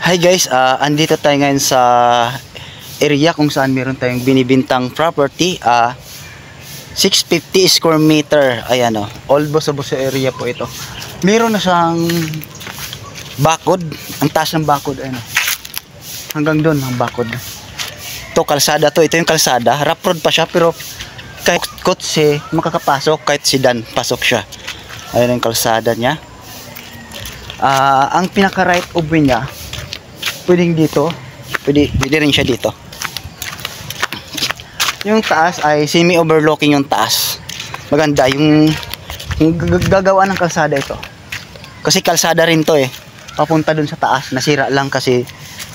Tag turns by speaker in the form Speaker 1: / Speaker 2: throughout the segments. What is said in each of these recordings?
Speaker 1: Hi guys, andito tayo ngayon sa area kung saan meron tayong binibintang property, 650 square meter. Ayan o, all bosa-bosa area po ito. Meron na siyang bakod, ang taas ng bakod, ayan o. Hanggang doon ang bakod. Ito kalsada to, ito yung kalsada, rough road pa siya pero kahit kotse makakapasok, kahit sedan pasok siya. Ayan yung kalsada niya. Ang pinaka right of way niya, pwedeng dito, pwede rin siya dito. Yung taas ay semi-overlooking yung taas. Maganda yung gagawa ng kalsada ito. Kasi kalsada rin to papunta dun sa taas. Nasira lang kasi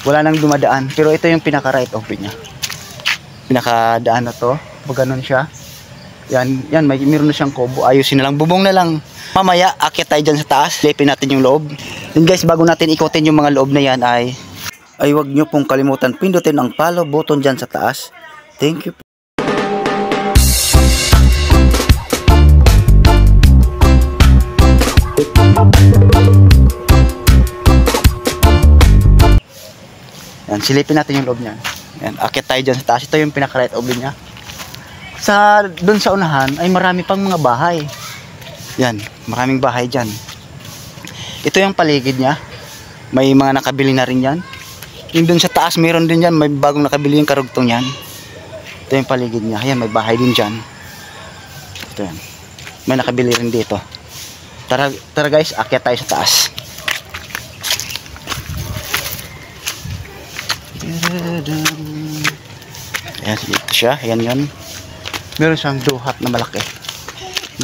Speaker 1: wala nang dumadaan. Pero ito yung pinaka right of way niya. Pinakadaan na to. Pag ganun siya. Yan, meron na siyang kubo. Ayusin na lang. Bubong na lang. Mamaya, akyat tayo dyan sa taas. Lipin natin yung loob. Then guys, bago natin ikutin yung mga loob na yan ay huwag nyo pong kalimutan pindutin ang follow button dyan sa taas. Thank you. Yan, silipin natin yung loob niya. Yan, akit tayo dyan sa taas. Ito yung pinaka-right of niya. Doon sa unahan ay marami pang mga bahay. Yan, maraming bahay dyan. Ito yung paligid niya. May mga nakabili na rin yan. Yung dun sa taas meron din yan, may bagong nakabili yung karugtong yan. Ito yung paligid niya. Ayan, may bahay din dyan. Ito yan. May nakabili rin dito. Tara guys, akyat tayo sa taas. Ayan, ito siya. Ayan yun. Meron siyang duhat na malaki.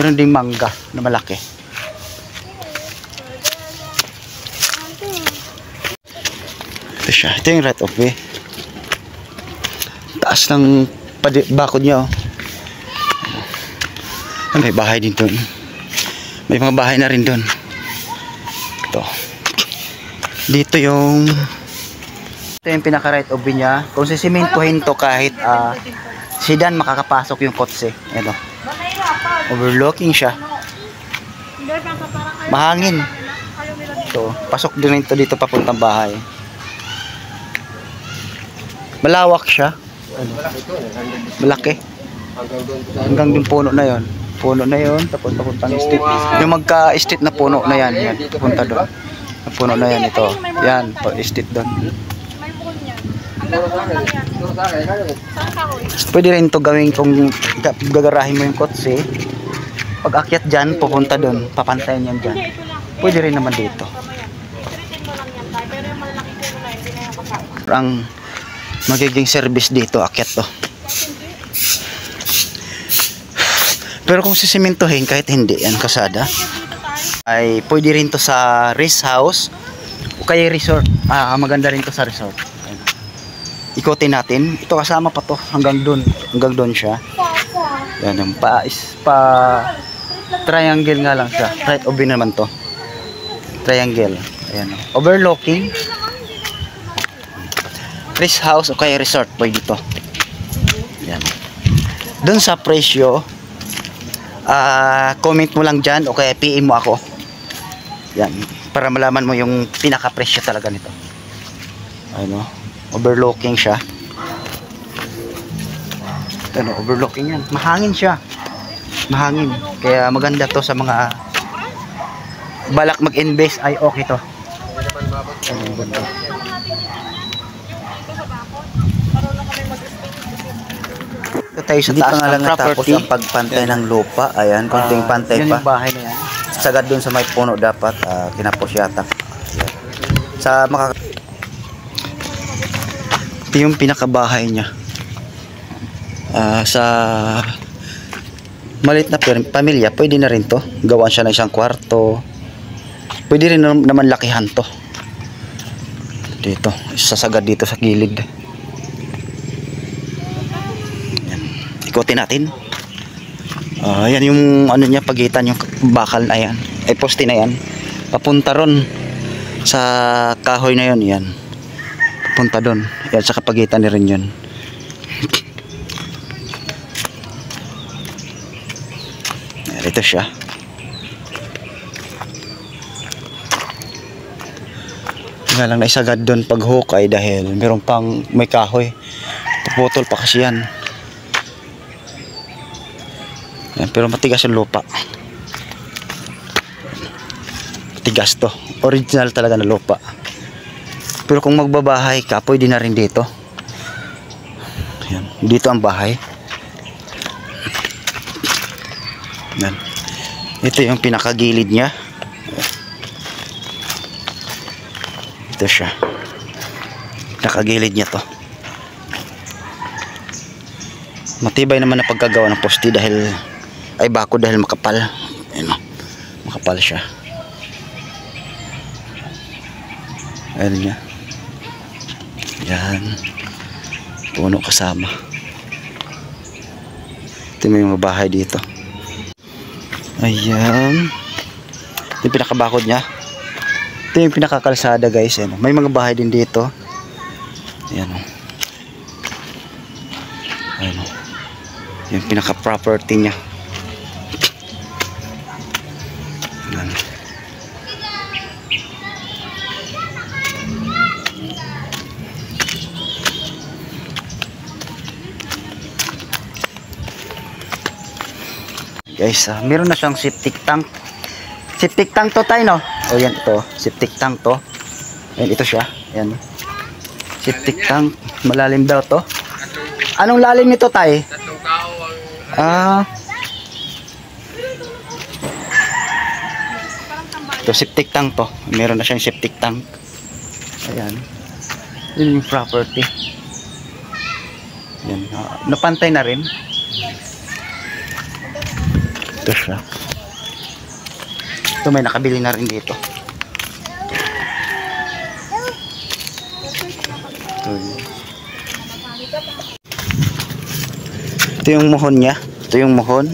Speaker 1: Meron ding mangga na malaki. Ito siya. Ito yung right of way. Taas ng bakod niya. May bahay din doon. May mga bahay na rin doon. Ito. Ito yung pinaka right of way niya. Kung sisimintuhin to kahit sedan makakapasok yung kotse. Ito. Overlooking siya. Mahangin. Ito. Pasok din ito dito papuntang bahay. Malawak siya. Malaki. Hanggang yung puno na yon. Puno na yon, tapos papuntang street. Yung magka-street na puno na yan, papunta doon. Yung puno na yan ito. Yan, street doon. Pwede rin ito gawin kung gagarahin mo yung kotse. Pag akyat dyan, pupunta doon. Papantayin yan dyan. Pwede rin naman dito. Ang magiging service dito, akyat to. Pero kung sisimintuhin, kahit hindi yan kasada, ay pwede rin to sa rest house o kaya resort. Maganda rin to sa resort. Ikutin natin. Ito kasama pa to hanggang doon siya. Yan yung triangle nga lang siya. Right of way naman to. Triangle. Ayan. Overlooking. Rest house o kaya resort pwede to. Yan. Doon sa presyo, comment mo lang dyan o kaya PM mo ako. Yan. Para malaman mo yung pinaka presyo talaga nito. Ano? Overlooking siya. Ano? Overlooking yan. Mahangin siya. Mahangin. Kaya maganda to sa mga balak mag-invest ay okay to. Ito tayo sa taas ng property. Ang pagpantay ng lupa. Ayan, konting pantay pa. Yung bahay na yan. Sagad dun sa may puno dapat. Kinapos yata. Ito yung pinakabahay niya. Sa maliit na pamilya, pwede na rin to. Gawan siya ng isang kwarto. Pwede rin naman lakihan to. Dito. Sasagad dito sa gilid. Ikutin natin. Yan yung ano niya, pagitan yung bakal na yan. Ay poste na yan. Papunta ron sa kahoy na yon. Yan. Papunta doon. Yan sa kapagitan ni rin yun. Ito siya. Nga lang naisagad doon pag hukay dahil meron pang may kahoy. Puputol pa kasi yan. Yan, pero matigas yung lupa. Matigas to. Original talaga na lupa. Pero kung magbabahay ka, pwede na rin dito. Yan, dito ang bahay. Yan. Ito yung pinakagilid niya. Ito siya. Nakagilid niya to. Matibay naman na pagkagawa ng poste dahil ay bako dahil makapal. Ayun, makapal siya. Ayun niya. Yan. Puno kasama. Ito may mga bahay dito. Ayan. Ito yung pinakabakod niya. Ito yung pinakakalsada guys. Ayan. May mga bahay din dito. Ayan. Ayan. Yung pinaka-property niya. Ayan. Guys, meron na siyang septic tank. Septic tank to tayo, no? O yan, ito. Septic tank to. Ayan, ito siya. Ayan. Septic tank. Malalim daw to. Anong lalim nito tayo? Ito, septic tank to. Meron na siyang septic tank. Ayan. Yun yung property. Ayan. Napantay na rin. Ito siya. Ito may nakabili na rin dito. Ito yung mohon niya. Ito yung mohon.